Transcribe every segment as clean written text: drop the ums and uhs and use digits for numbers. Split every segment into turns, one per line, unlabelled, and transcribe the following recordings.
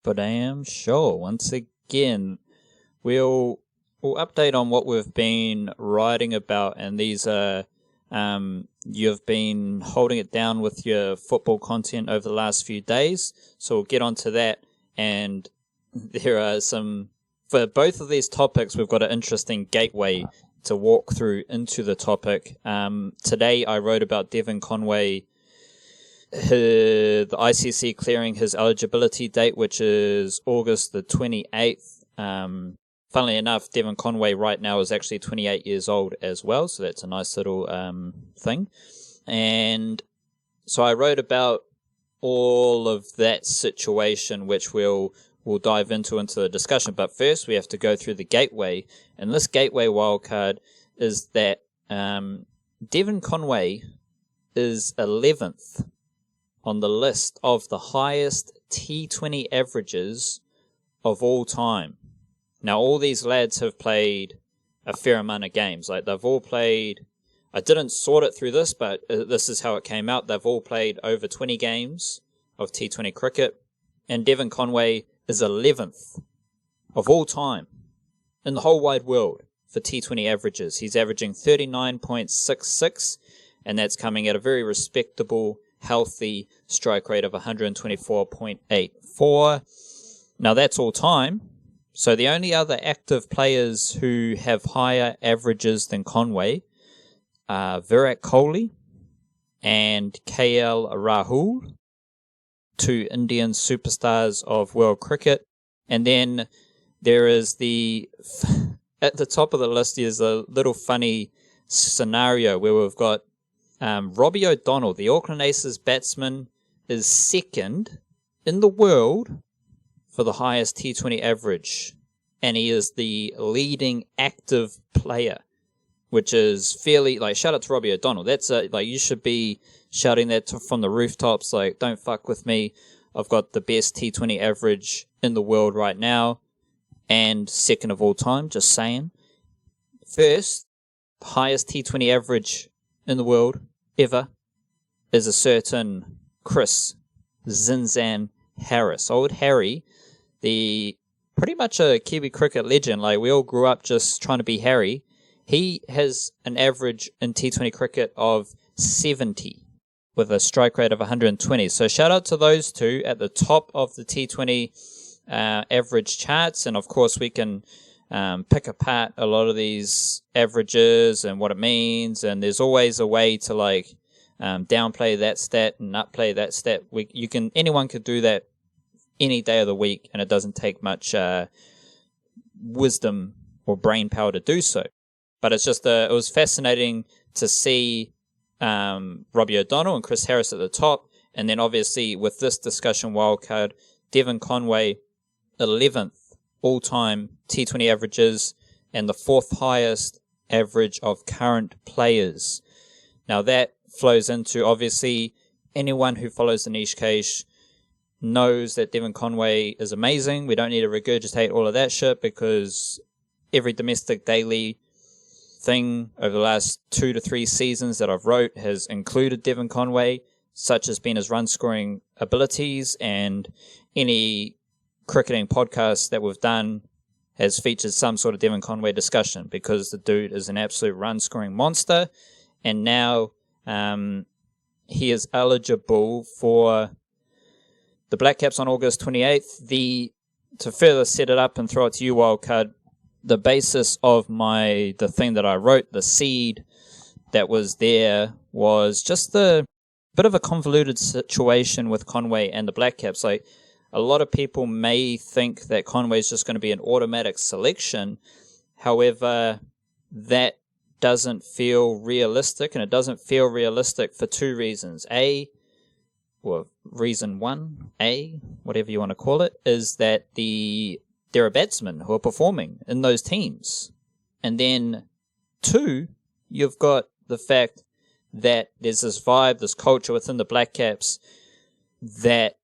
But I am sure. Once again, we'll update on what we've been writing about, and these are you've been holding it down with your football content over the last few days, so we'll get onto that. And there are some, for both of these topics, we've got an interesting gateway to walk through into the topic. Today I wrote about Devon Conway, the ICC clearing his eligibility date, which is August the 28th. Funnily enough, Devon Conway right now is actually 28 years old as well, so that's a nice little thing. And so I wrote about all of that situation, which we'll dive into the discussion. But first, we have to go through the gateway. And this gateway wildcard is that Devon Conway is 11th on the list of the highest T20 averages of all time. Now, all these lads have played a fair amount of games. Like, they've all played, I didn't sort it through this, but this is how it came out. They've all played over 20 games of T20 cricket. And Devon Conway is 11th of all time in the whole wide world for T20 averages. He's averaging 39.66, and that's coming at a very respectable, healthy strike rate of 124.84. Now, that's all time. So the only other active players who have higher averages than Conway are Virat Kohli and KL Rahul, two Indian superstars of world cricket. And then there is at the top of the list is a little funny scenario where we've got Robbie O'Donnell, the Auckland Aces batsman, is second in the world for the highest T20 average, and he is the leading active player, which is fairly, like, shout out to Robbie O'Donnell. That's like, you should be shouting that from the rooftops, like, don't fuck with me. I've got the best T20 average in the world right now, and second of all time, just saying. First, highest T20 average in the world ever is a certain Chris Zinzan Harris. Old Harry, the pretty much a Kiwi cricket legend. Like, we all grew up just trying to be Harry. He has an average in T20 cricket of 70 with a strike rate of 120. So shout out to those two at the top of the T20 average charts. And of course, we can pick apart a lot of these averages and what it means. And there's always a way to, like, downplay that stat and upplay that stat. Anyone could do that any day of the week, and it doesn't take much wisdom or brain power to do so. But it's just it was fascinating to see Robbie O'Donnell and Chris Harris at the top, and then obviously with this discussion wildcard, Devon Conway 11th all-time T20 averages and the fourth highest average of current players. Now that flows into, obviously, anyone who follows the niche cage knows that Devon Conway is amazing. We don't need to regurgitate all of that shit, because every domestic daily thing over the last 2 to 3 seasons that I've wrote has included Devon Conway, such as being his run scoring abilities, and any cricketing podcast that we've done has featured some sort of Devon Conway discussion, because the dude is an absolute run scoring monster. And now he is eligible for the Blackcaps on August 28th. To further set it up and throw it to you, Wildcard, the basis of the thing that I wrote, the seed that was there, was just a bit of a convoluted situation with Conway and the Blackcaps. Like, a lot of people may think that Conway is just going to be an automatic selection. However, that doesn't feel realistic, and it doesn't feel realistic for two reasons. Reason one, whatever you want to call it, is that there are batsmen who are performing in those teams. And then two, you've got the fact that there's this vibe, this culture within the Blackcaps that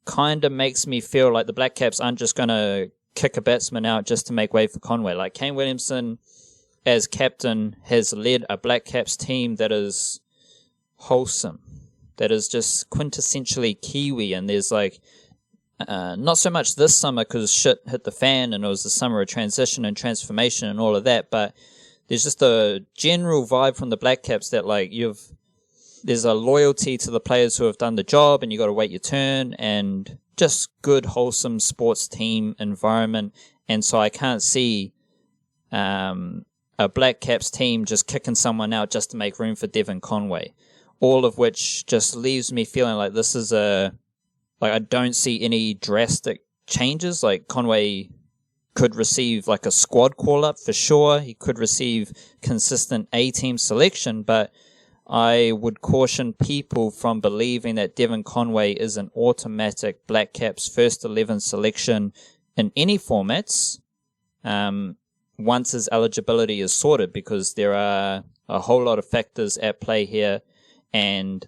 kind of makes me feel like the Blackcaps aren't just going to kick a batsman out just to make way for Conway. Like, Kane Williamson, as captain, has led a Blackcaps team that is wholesome, that is just quintessentially Kiwi, and there's like Not so much this summer because shit hit the fan and it was the summer of transition and transformation and all of that, but there's just a general vibe from the Blackcaps that like there's a loyalty to the players who have done the job and you got to wait your turn, and just good, wholesome sports team environment. And so I can't see a Blackcaps team just kicking someone out just to make room for Devon Conway. All of which just leaves me feeling like this is I don't see any drastic changes. Like Conway could receive like a squad call-up for sure. He could receive consistent A-team selection, but I would caution people from believing that Devon Conway is an automatic Blackcaps first 11 selection in any formats once his eligibility is sorted, because there are a whole lot of factors at play here, and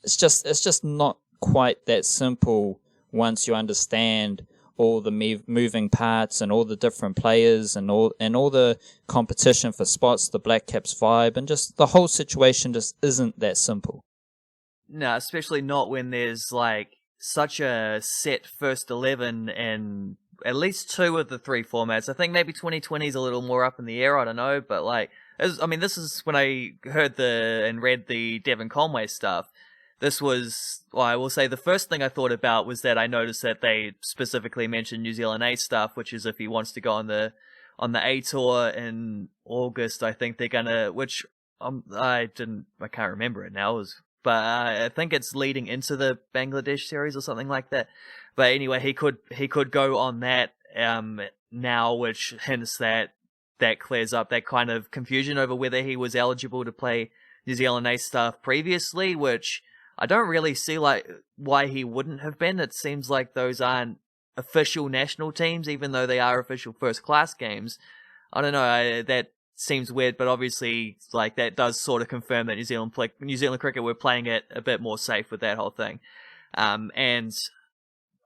it's just not quite that simple once you understand all the moving parts and all the different players and all the competition for spots, the Blackcaps vibe, and just the whole situation just isn't that simple.
No, especially not when there's like such a set first 11 and at least 2 of the 3 formats. I think maybe 2020 is a little more up in the air, I don't know, but like, this is when I heard and read the Devon Conway stuff. This was, well, I will say the first thing I thought about was that I noticed that they specifically mentioned New Zealand A stuff, which is if he wants to go on the A tour in August, I think they're gonna, which I can't remember it now, but I think it's leading into the Bangladesh series or something like that. But anyway, he could go on that now, which hints that clears up that kind of confusion over whether he was eligible to play New Zealand A stuff previously, which I don't really see like why he wouldn't have been. It seems like those aren't official national teams, even though they are official first class games. I don't know, that seems weird, but obviously like that does sort of confirm that New Zealand cricket were playing it a bit more safe with that whole thing. And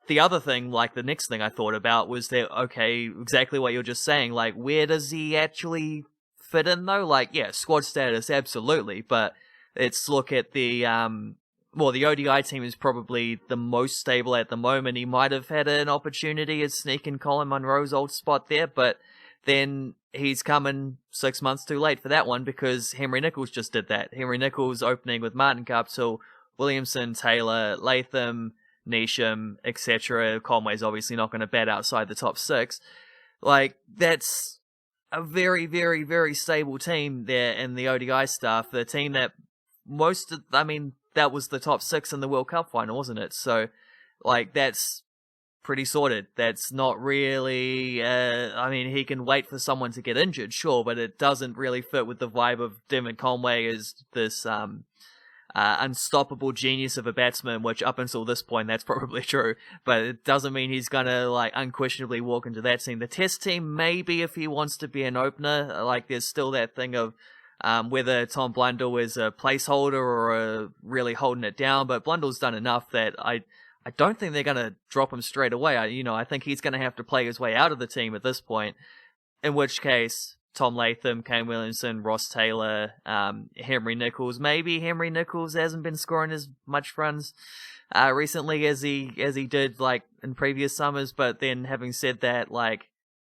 the other thing, like the next thing I thought about was that, okay, exactly what you're just saying, like where does he actually fit in though? Like, yeah, squad status, absolutely, but let's look at the ODI team is probably the most stable at the moment. He might have had an opportunity to sneak in Colin Munro's old spot there, but then he's coming 6 months too late for that one because Henry Nicholls just did that. Henry Nicholls opening with Martin Guptill, Williamson, Taylor, Latham, Neesham, etc. Conway's obviously not going to bat outside the top 6. Like, that's a very, very, very stable team there in the ODI stuff. The team that that was the top 6 in the World Cup final, wasn't it? So, like, that's pretty sorted. That's not really, he can wait for someone to get injured, sure, but it doesn't really fit with the vibe of Devon Conway as this unstoppable genius of a batsman, which up until this point, that's probably true, but it doesn't mean he's gonna, like, unquestionably walk into that team. The test team, maybe if he wants to be an opener, like, there's still that thing of whether Tom Blundell is a placeholder or really holding it down, but Blundell's done enough that I don't think they're going to drop him straight away. I think he's going to have to play his way out of the team at this point, in which case Tom Latham, Kane Williamson, Ross Taylor, Henry Nicholls. Maybe Henry Nicholls hasn't been scoring as much runs recently as he did like in previous summers, but then having said that, like,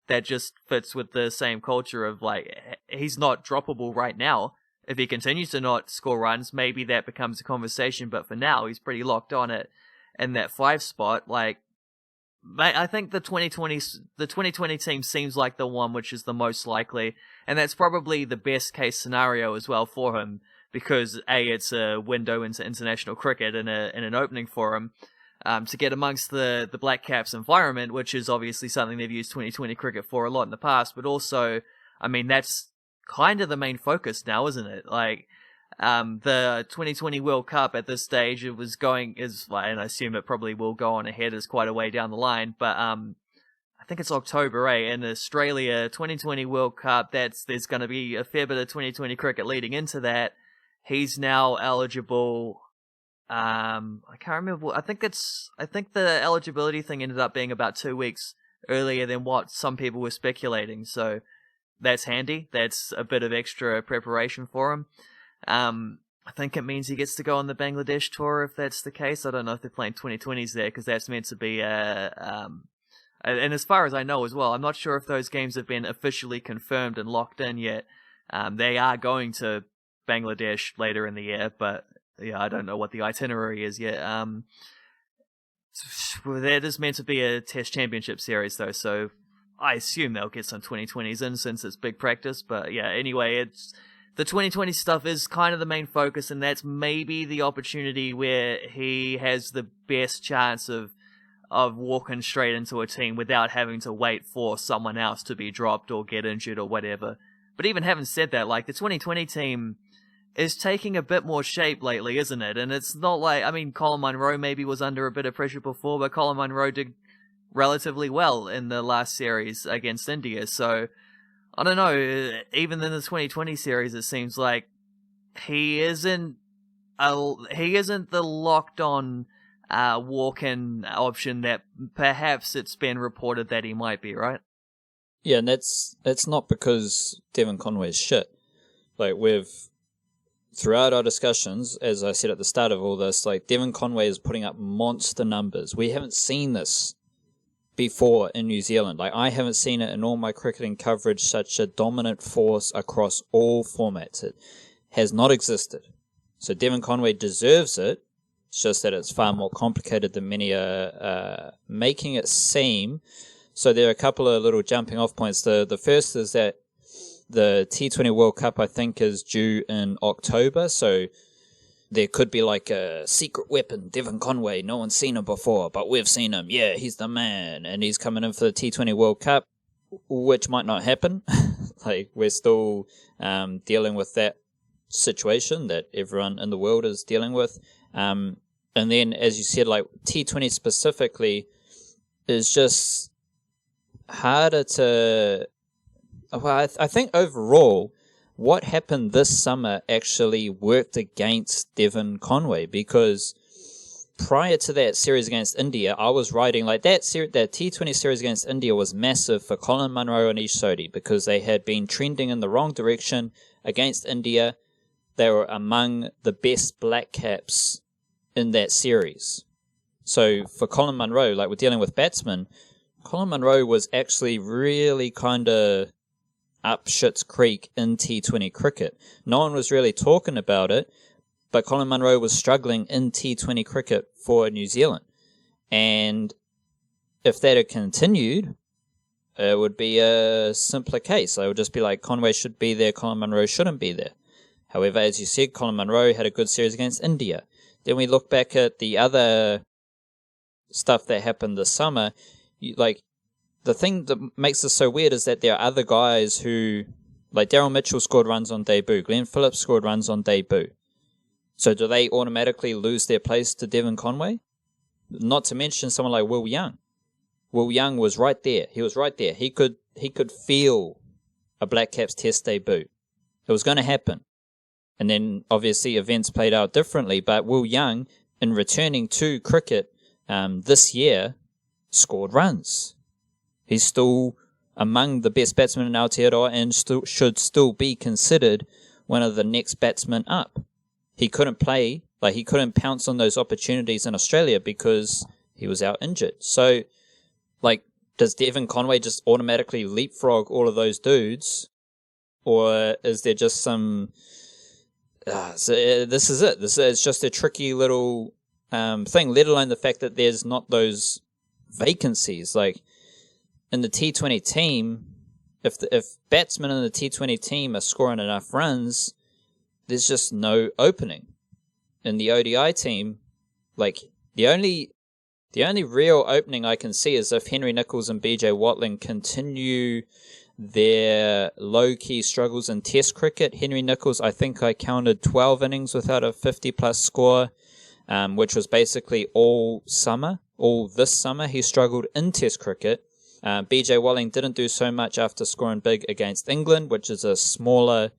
that just fits with the same culture of, like, he's not droppable right now. If he continues to not score runs, maybe that becomes a conversation, but for now, he's pretty locked on it in that 5 spot. Like, I think the 2020 team seems like the one which is the most likely, and that's probably the best case scenario as well for him, because A, it's a window into international cricket and an opening for him. To get amongst the Blackcaps environment, which is obviously something they've used 2020 cricket for a lot in the past, but also, that's kind of the main focus now, isn't it? Like, the 2020 World Cup at this stage, and I assume it probably will go on ahead, is quite a way down the line, but I think it's October, in Australia, 2020 World Cup, there's going to be a fair bit of 2020 cricket leading into that. He's now eligible. I can't remember. I think the eligibility thing ended up being about 2 weeks earlier than what some people were speculating. So that's handy. That's a bit of extra preparation for him. I think it means he gets to go on the Bangladesh tour if that's the case. I don't know if they're playing 2020s there because that's meant to be and as far as I know as well, I'm not sure if those games have been officially confirmed and locked in yet. They are going to Bangladesh later in the year, but yeah, I don't know what the itinerary is yet. That is meant to be a Test Championship series though, so I assume they'll get some 2020s in since it's big practice. But yeah, anyway, it's the 2020 stuff is kind of the main focus, and that's maybe the opportunity where he has the best chance of walking straight into a team without having to wait for someone else to be dropped or get injured or whatever. But even having said that, like, the 2020 team is taking a bit more shape lately, isn't it? And it's not like, I mean, Colin Munro maybe was under a bit of pressure before, but Colin Munro did relatively well in the last series against India. So, I don't know, even in the 2020 series, it seems like he isn't the locked-on walk-in option that perhaps it's been reported that he might be, right?
Yeah, and that's not because Devon Conway is shit. Like, throughout our discussions, as I said at the start of all this, like, Devon Conway is putting up monster numbers. We haven't seen this before in New Zealand. Like, I haven't seen it in all my cricketing coverage, such a dominant force across all formats. It has not existed. So Devon Conway deserves it. It's just that it's far more complicated than many are making it seem. So there are a couple of little jumping off points. The first is that the T20 World Cup, I think, is due in October. So there could be like a secret weapon, Devon Conway. No one's seen him before, but we've seen him. Yeah, he's the man. And he's coming in for the T20 World Cup, which might not happen. Like, we're still dealing with that situation that everyone in the world is dealing with. And then, as you said, like, T20 specifically is just harder to... Well, I think overall, what happened this summer actually worked against Devon Conway, because prior to that series against India, I was writing like that T20 series against India was massive for Colin Munro and Ish Sodhi because they had been trending in the wrong direction against India. They were among the best Blackcaps in that series. So for Colin Munro, like, we're dealing with batsmen, Colin Munro was actually really kind of up shit's creek in T20 cricket. No one was really talking about it, but Colin Munro was struggling in T20 cricket for New Zealand. And if that had continued, it would be a simpler case. It would just be like, Conway should be there, Colin Munro shouldn't be there. However, as you said, Colin Munro had a good series against India. Then we look back at the other stuff that happened this summer. The thing that makes this so weird is that there are other guys who, like, Daryl Mitchell scored runs on debut. Glenn Phillips scored runs on debut. So do they automatically lose their place to Devon Conway? Not to mention someone like Will Young. Will Young was right there. He was right there. He could feel a Blackcaps Test debut. It was going to happen. And then, obviously, events played out differently. But Will Young, in returning to cricket this year, scored runs. He's still among the best batsmen in Aotearoa and should still be considered one of the next batsmen up. He couldn't play, like, he couldn't pounce on those opportunities in Australia because he was out injured. So, like, does Devon Conway just automatically leapfrog all of those dudes? Or is there just some... this is it. It's just a tricky little thing, let alone the fact that there's not those vacancies. Like, in the T20 team, if batsmen in the T20 team are scoring enough runs, there's just no opening. In the ODI team, like, the only real opening I can see is if Henry Nicholls and BJ Watling continue their low-key struggles in Test cricket. Henry Nicholls, I think I counted 12 innings without a 50-plus score, which was basically all this summer. He struggled in Test cricket. BJ Watling didn't do so much after scoring big against England, which is a smaller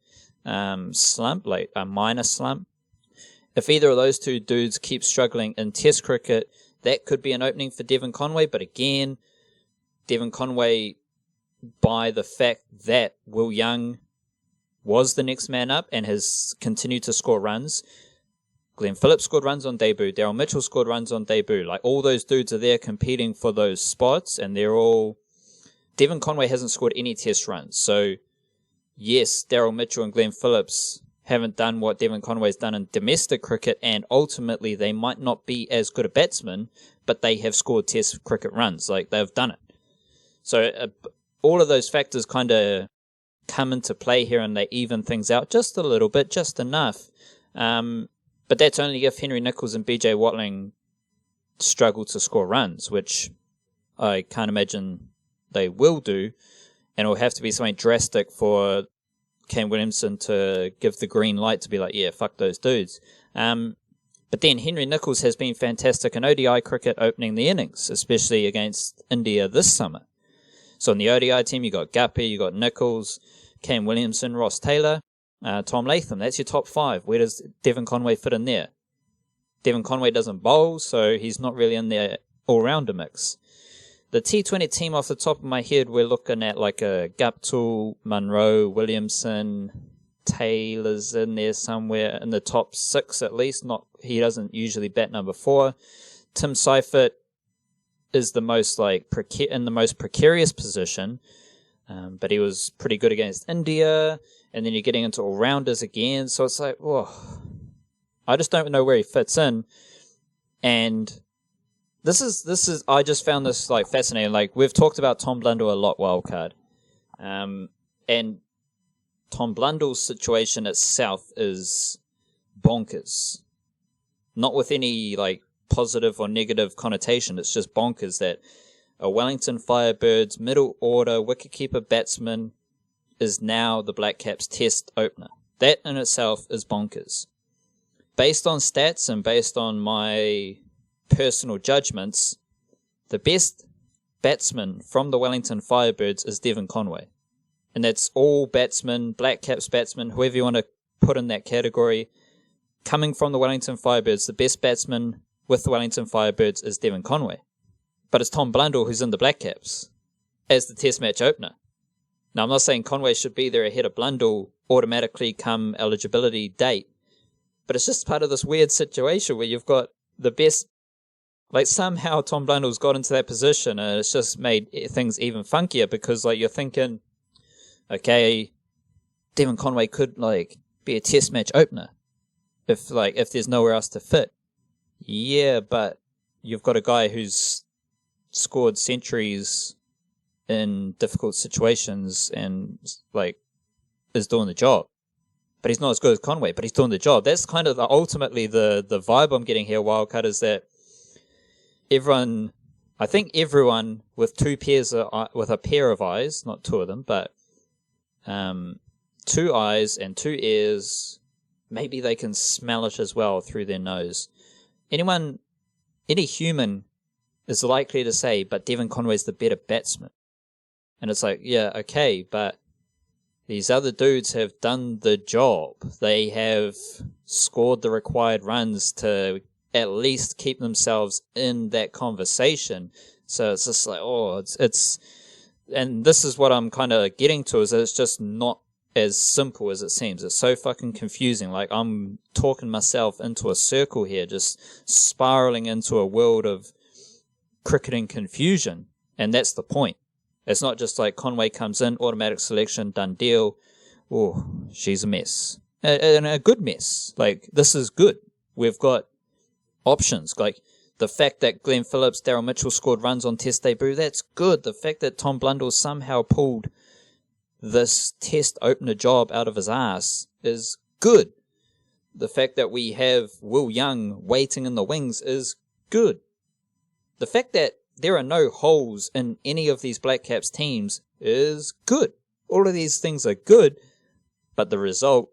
slump, like a minor slump. If either of those two dudes keep struggling in Test cricket, that could be an opening for Devon Conway. But again, Devon Conway, by the fact that Will Young was the next man up and has continued to score runs. Glenn Phillips scored runs on debut. Daryl Mitchell scored runs on debut. Like, all those dudes are there competing for those spots, and they're all... Devon Conway hasn't scored any test runs. So, yes, Daryl Mitchell and Glenn Phillips haven't done what Devon Conway's done in domestic cricket, and ultimately they might not be as good a batsman, but they have scored test cricket runs. Like, they've done it. So, all of those factors kind of come into play here, and they even things out just a little bit, just enough. But that's only if Henry Nicholls and BJ Watling struggle to score runs, which I can't imagine they will do. And it'll have to be something drastic for Kane Williamson to give the green light to be like, yeah, fuck those dudes. But then Henry Nicholls has been fantastic in ODI cricket opening the innings, especially against India this summer. So on the ODI team, you got Guppy, you got Nicholls, Kane Williamson, Ross Taylor, Tom Latham. That's your top 5. Where does Devon Conway fit in there? Devon Conway doesn't bowl, so he's not really in the all-rounder mix. The T20 team off the top of my head, we're looking at like a Guptill, Munro, Williamson, Taylor's in there somewhere in the top 6 at least. He doesn't usually bat number 4. Tim Seifert is the most in the most precarious position, but he was pretty good against India. And then you're getting into all-rounders again. So it's like, whoa. I just don't know where he fits in. And this is I just found this like fascinating. Like, we've talked about Tom Blundell a lot, wildcard. And Tom Blundell's situation itself is bonkers. Not with any like positive or negative connotation. It's just bonkers that a Wellington Firebirds middle order wicketkeeper batsman is now the Blackcaps test opener. That in itself is bonkers. Based on stats and based on my personal judgments, the best batsman from the Wellington Firebirds is Devon Conway. And that's all batsmen, Blackcaps batsmen, whoever you want to put in that category. Coming from the Wellington Firebirds, the best batsman with the Wellington Firebirds is Devon Conway. But it's Tom Blundell who's in the Blackcaps as the test match opener. Now, I'm not saying Conway should be there ahead of Blundell automatically come eligibility date, but it's just part of this weird situation where you've got the best, like somehow Tom Blundell's got into that position and it's just made things even funkier because like you're thinking, okay, Devon Conway could like be a test match opener if there's nowhere else to fit. Yeah, but you've got a guy who's scored centuries in difficult situations and like is doing the job, but he's not as good as Conway, but he's doing the job. That's kind of ultimately the vibe I'm getting here, Wildcard, is that I think everyone with with a pair of eyes, not two of them, but 2 eyes and 2 ears, maybe they can smell it as well through their nose. Any human is likely to say, but Devon Conway's the better batsman. And it's like, yeah, okay, but these other dudes have done the job. They have scored the required runs to at least keep themselves in that conversation. So it's just like, and this is what I'm kind of getting to, is that it's just not as simple as it seems. It's so fucking confusing. Like, I'm talking myself into a circle here, just spiraling into a world of cricketing confusion. And that's the point. It's not just like Conway comes in, automatic selection, done deal. Oh, she's a mess. And a good mess. Like, this is good. We've got options. Like, the fact that Glenn Phillips, Daryl Mitchell scored runs on test debut, that's good. The fact that Tom Blundell somehow pulled this test opener job out of his ass is good. The fact that we have Will Young waiting in the wings is good. The fact that there are no holes in any of these Blackcaps teams is good. All of these things are good, but the result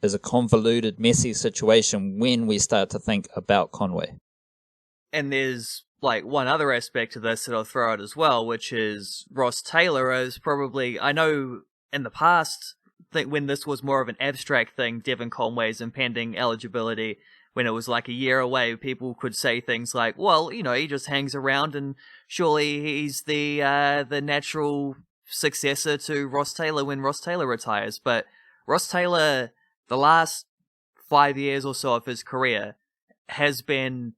is a convoluted, messy situation when we start to think about Conway.
And there's like one other aspect to this that I'll throw out as well, which is Ross Taylor is probably, I know in the past, when this was more of an abstract thing, Devon Conway's impending eligibility, when it was like a year away, people could say things like, well, you know, he just hangs around and surely he's the natural successor to Ross Taylor when Ross Taylor retires. But Ross Taylor, the last 5 years or so of his career, has been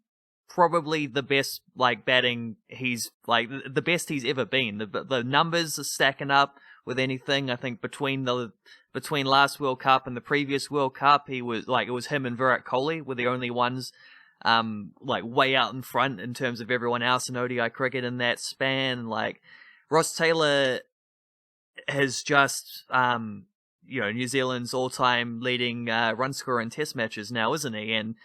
probably the best, like, batting he's, like, the best he's ever been. The numbers are stacking up with anything. I think between last World Cup and the previous World Cup, he was, like, it was him and Virat Kohli were the only ones, like, way out in front in terms of everyone else in ODI cricket in that span. Like, Ross Taylor has just, New Zealand's all-time leading run scorer in Test matches now, isn't he? And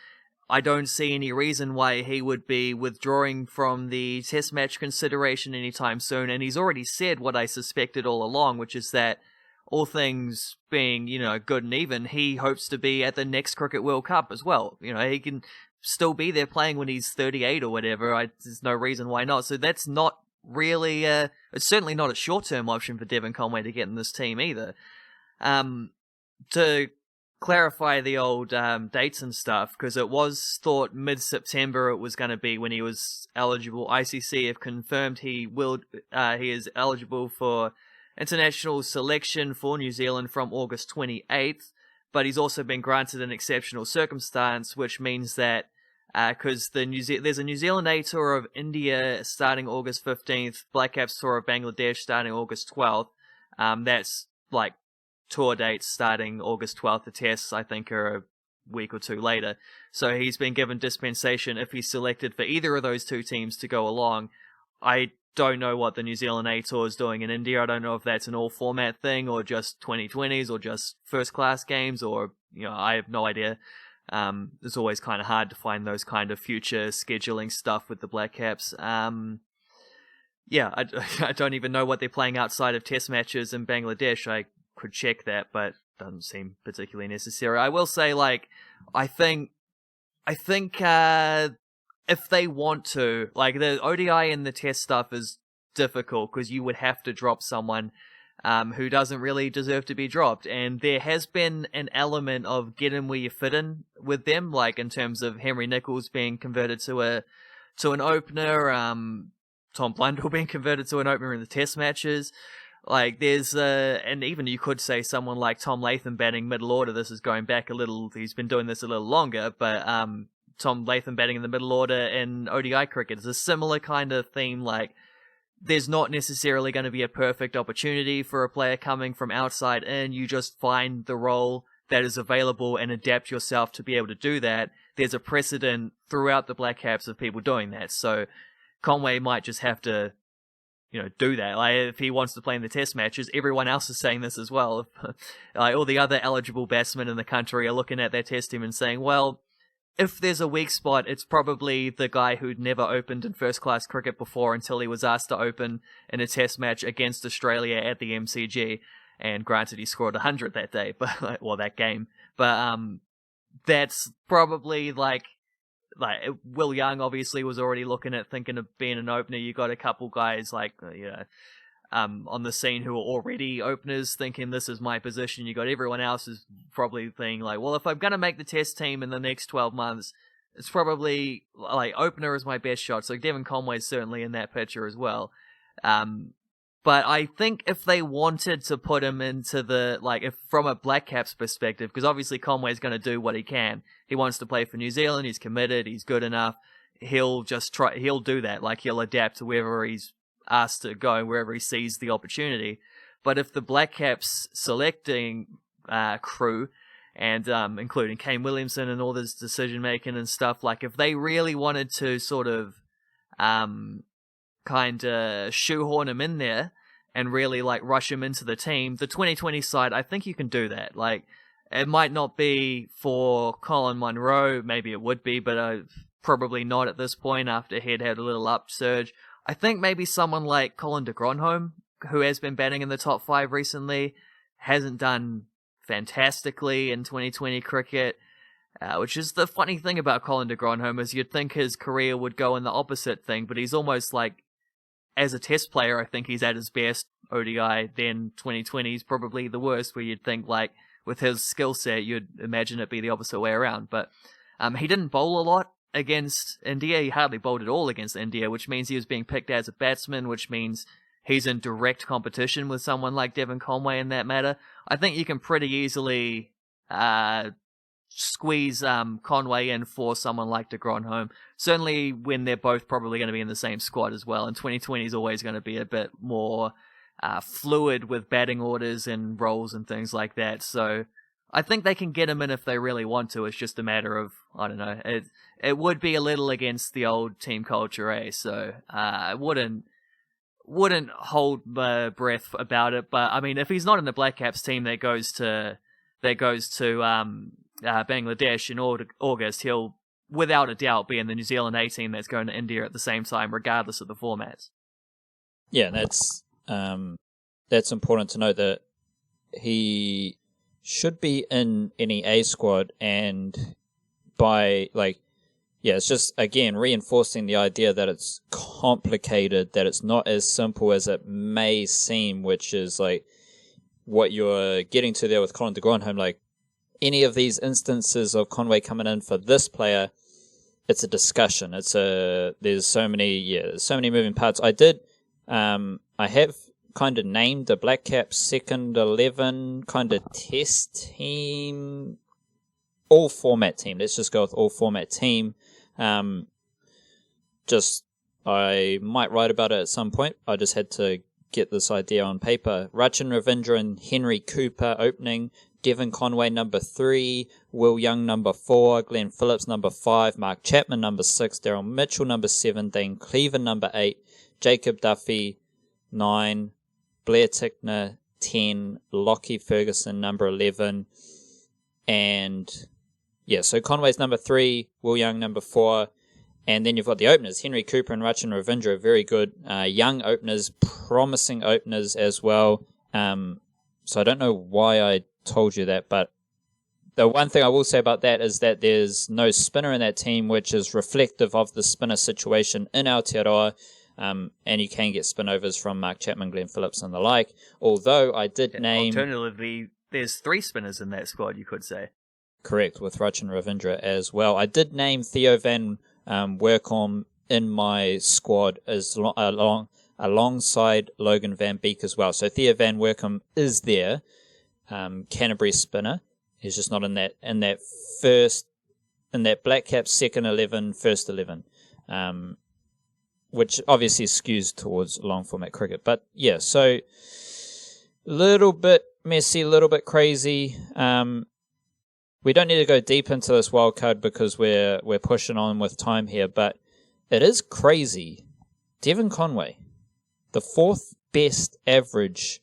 I don't see any reason why he would be withdrawing from the Test match consideration anytime soon. And he's already said what I suspected all along, which is that all things being, good and even, he hopes to be at the next Cricket World Cup as well. He can still be there playing when he's 38 or whatever. There's no reason why not. So that's not really, it's certainly not a short-term option for Devon Conway to get in this team either. To clarify the old dates and stuff, because it was thought mid-September it was going to be when he was eligible. ICC have confirmed he is eligible for international selection for New Zealand from August 28th, but he's also been granted an exceptional circumstance, which means that because there's a New Zealand A tour of India starting August 15th, Blackcaps tour of Bangladesh starting August 12th. That's like tour dates starting August 12th. The tests, I think, are a week or two later. So he's been given dispensation if he's selected for either of those two teams to go along. I don't know what the New Zealand A tour is doing in India. I don't know if that's an all-format thing or just 2020s or just first-class games or, I have no idea. It's always kind of hard to find those kind of future scheduling stuff with the Blackcaps. I don't even know what they're playing outside of test matches in Bangladesh. I could check that, but doesn't seem particularly necessary. I will say, I think if they want to, the ODI and the test stuff is difficult because you would have to drop someone who doesn't really deserve to be dropped. And there has been an element of get in where you fit in with them, in terms of Henry Nicholls being converted to an opener, Tom Blundell being converted to an opener in the test matches. There's, and even you could say someone like Tom Latham batting middle order. This is going back a little, he's been doing this a little longer, but Tom Latham batting in the middle order in ODI cricket is a similar kind of theme. There's not necessarily going to be a perfect opportunity for a player coming from outside in. You just find the role that is available and adapt yourself to be able to do that. There's a precedent throughout the Blackcaps of people doing that. So Conway might just have to, do that. If he wants to play in the test matches, everyone else is saying this as well. All the other eligible batsmen in the country are looking at their test team and saying, well, if there's a weak spot, it's probably the guy who'd never opened in first-class cricket before until he was asked to open in a test match against Australia at the MCG. And granted, he scored 100 that day, that game. But that's probably Will Young obviously was already looking at thinking of being an opener. You got a couple guys on the scene who are already openers thinking this is my position. You got everyone else is probably thinking well, if I'm going to make the test team in the next 12 months, it's probably opener is my best shot. So Devon Conway is certainly in that picture as well. But I think if they wanted to put him into the, if from a Blackcaps perspective, because obviously Conway's going to do what he can. He wants to play for New Zealand. He's committed. He's good enough. He'll do that. He'll adapt to wherever he's asked to go, wherever he sees the opportunity. But if the Blackcaps selecting crew, and including Kane Williamson and all this decision making and stuff, if they really wanted to sort of kind of shoehorn him in there and really rush him into the team, the 2020 side, I think you can do that. It might not be for Colin Munro, maybe it would be, but probably not at this point after he'd had a little upsurge. I think maybe someone like Colin de Gronholm, who has been batting in the top 5 recently, hasn't done fantastically in 2020 cricket, which is the funny thing about Colin de Gronholm is you'd think his career would go in the opposite thing, but he's almost as a test player, I think he's at his best ODI, then 2020 is probably the worst, where you'd think with his skill set, you'd imagine it be the opposite way around. But he didn't bowl a lot against India. He hardly bowled at all against India, which means he was being picked as a batsman, which means he's in direct competition with someone like Devon Conway in that matter, I think you can pretty easily squeeze Conway in for someone like de Gronholm. Certainly when they're both probably going to be in the same squad as well. And 2020 is always going to be a bit more fluid with batting orders and roles and things like that. So I think they can get him in if they really want to. It's just a matter of, I don't know, it would be a little against the old team culture, eh? So I wouldn't hold my breath about it. But I mean, if he's not in the Blackcaps team that goes to Bangladesh in August, he'll without a doubt be in the New Zealand A team that's going to India at the same time, regardless of the formats.
Yeah, that's important to note that he should be in any A squad, and it's just, again, reinforcing the idea that it's complicated, that it's not as simple as it may seem, which is like what you're getting to there with Colin de Gronholm. Like, any of these instances of Conway coming in for this player, it's a discussion. There's so many moving parts. I have kind of named the Blackcaps second 11 kind of test team, all format team. Let's just go with all format team. I might write about it at some point. I just had to get this idea on paper. Rachin Ravindra and Henry Cooper opening. Devon Conway number 3, Will Young number 4, Glenn Phillips number 5, Mark Chapman number 6, Daryl Mitchell number 7, Dane Cleaver number 8, Jacob Duffy 9, Blair Tickner 10, Lockie Ferguson number 11, and so Conway's number 3, Will Young number 4, and then you've got the openers. Henry Cooper and Rachin Ravindra are very good young openers, promising openers as well. So I don't know why I told you that, but the one thing I will say about that is that there's no spinner in that team, which is reflective of the spinner situation in Aotearoa, and you can get spin overs from Mark Chapman, Glenn Phillips, and the like. Although I did name...
Alternatively, there's 3 spinners in that squad, you could say.
Correct, with Rachin Ravindra as well. I did name Theo Van Workom in my squad as alongside Logan Van Beek as well. So Theo Van Workom is there. Canterbury spinner. He's just not in that Blackcaps second 11, first 11, which obviously skews towards long format cricket. But yeah, so a little bit messy, a little bit crazy. We don't need to go deep into this wild card because we're pushing on with time here, but it is crazy. Devon Conway, the 4th best average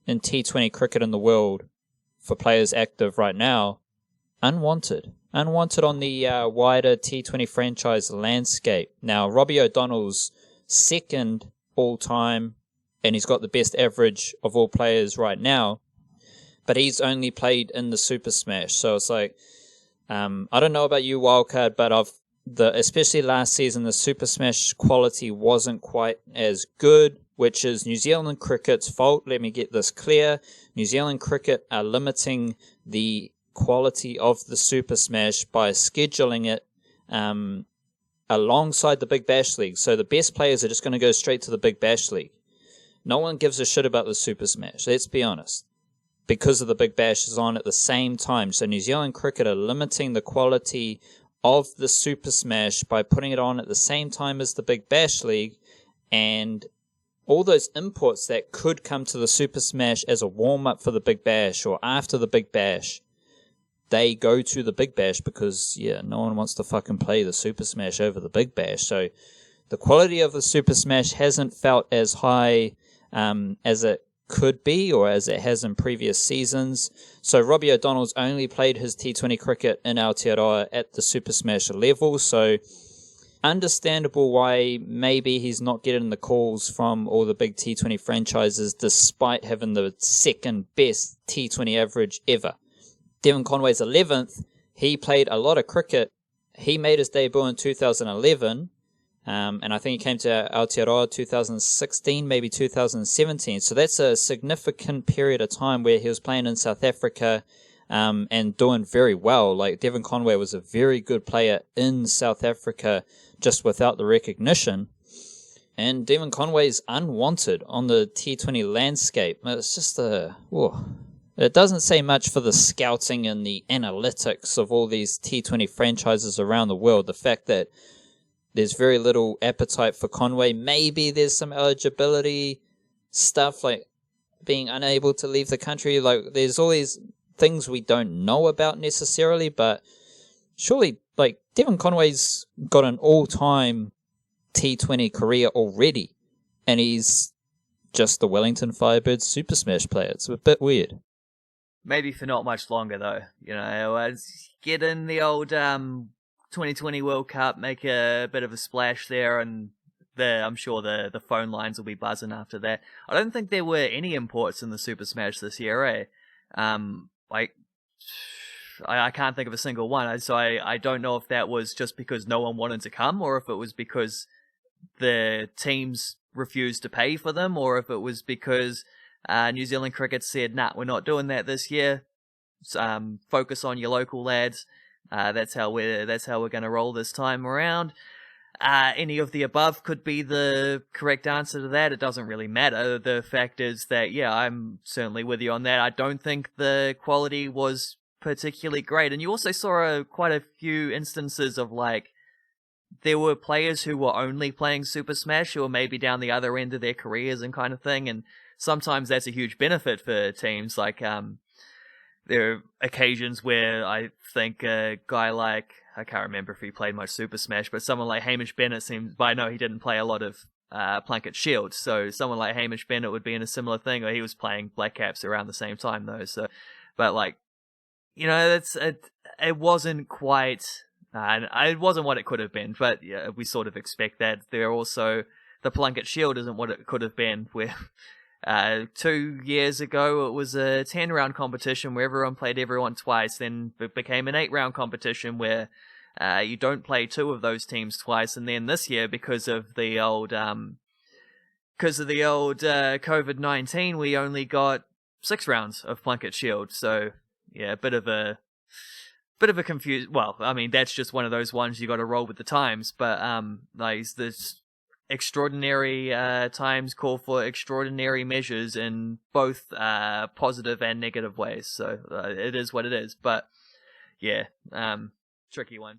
in T20 cricket in the world for players active right now, unwanted on the wider T20 franchise landscape. Now, Robbie O'Donnell's second all-time, and he's got the best average of all players right now, but he's only played in the Super Smash. So it's like, I don't know about you, Wildcard, but especially last season, the Super Smash quality wasn't quite as good, which is New Zealand cricket's fault. Let me get this clear. New Zealand cricket are limiting the quality of the Super Smash by scheduling it alongside the Big Bash League. So the best players are just going to go straight to the Big Bash League. No one gives a shit about the Super Smash, let's be honest, because of the Big Bash is on at the same time. So New Zealand cricket are limiting the quality of the Super Smash by putting it on at the same time as the Big Bash League, and all those imports that could come to the Super Smash as a warm-up for the Big Bash or after the Big Bash, they go to the Big Bash because, no one wants to fucking play the Super Smash over the Big Bash. So the quality of the Super Smash hasn't felt as high as it could be or as it has in previous seasons. So Robbie O'Donnell's only played his T20 cricket in Aotearoa at the Super Smash level, so understandable why maybe he's not getting the calls from all the big T20 franchises despite having the second best T20 average ever. Devon Conway's 11th. He played a lot of cricket. He made his debut in 2011, and I think he came to Aotearoa 2016, maybe 2017. So that's a significant period of time where he was playing in South Africa and doing very well. Like, Devon Conway was a very good player in South Africa, just without the recognition. And Devon Conway's unwanted on the T20 landscape. It's just it doesn't say much for the scouting and the analytics of all these T20 franchises around the world. The fact that there's very little appetite for Conway. Maybe there's some eligibility stuff, like being unable to leave the country. Like, there's all these things we don't know about necessarily, but surely, like, Devon Conway's got an all-time T20 career already, and he's just the Wellington Firebirds Super Smash player. It's a bit weird.
Maybe for not much longer, though. You know, get in the old 2020 World Cup, make a bit of a splash there, and I'm sure the phone lines will be buzzing after that. I don't think there were any imports in the Super Smash this year, eh? I can't think of a single one, so I don't know if that was just because no one wanted to come, or if it was because the teams refused to pay for them, or if it was because New Zealand Cricket said, nah, we're not doing that this year. Focus on your local lads. That's how we're going to roll this time around. Any of the above could be the correct answer to that. It doesn't really matter. The fact is that, yeah, I'm certainly with you on that. I don't think the quality was particularly great. And you also saw quite a few instances of, like, there were players who were only playing Super Smash who were maybe down the other end of their careers and kind of thing. And sometimes that's a huge benefit for teams. Like, there are occasions where I think a guy like, I can't remember if he played much Super Smash, but someone like Hamish Bennett seems, but I know he didn't play a lot of Plunkett Shield, so someone like Hamish Bennett would be in a similar thing, or he was playing Blackcaps around the same time though, so, but like, you know, it wasn't quite, it wasn't what it could have been, but yeah, we sort of expect that. There are also, the Plunkett Shield isn't what it could have been, where 2 years ago, it was a 10-round competition where everyone played everyone twice. Then it became an 8-round competition where you don't play two of those teams twice. And then this year, because of the old COVID-19, we only got 6 rounds of Plunkett Shield. So yeah, a bit of a confused. Well, I mean, that's just one of those ones you got to roll with the times. But like this. Extraordinary times call for extraordinary measures in both positive and negative ways. So it is what it is. But yeah, tricky one.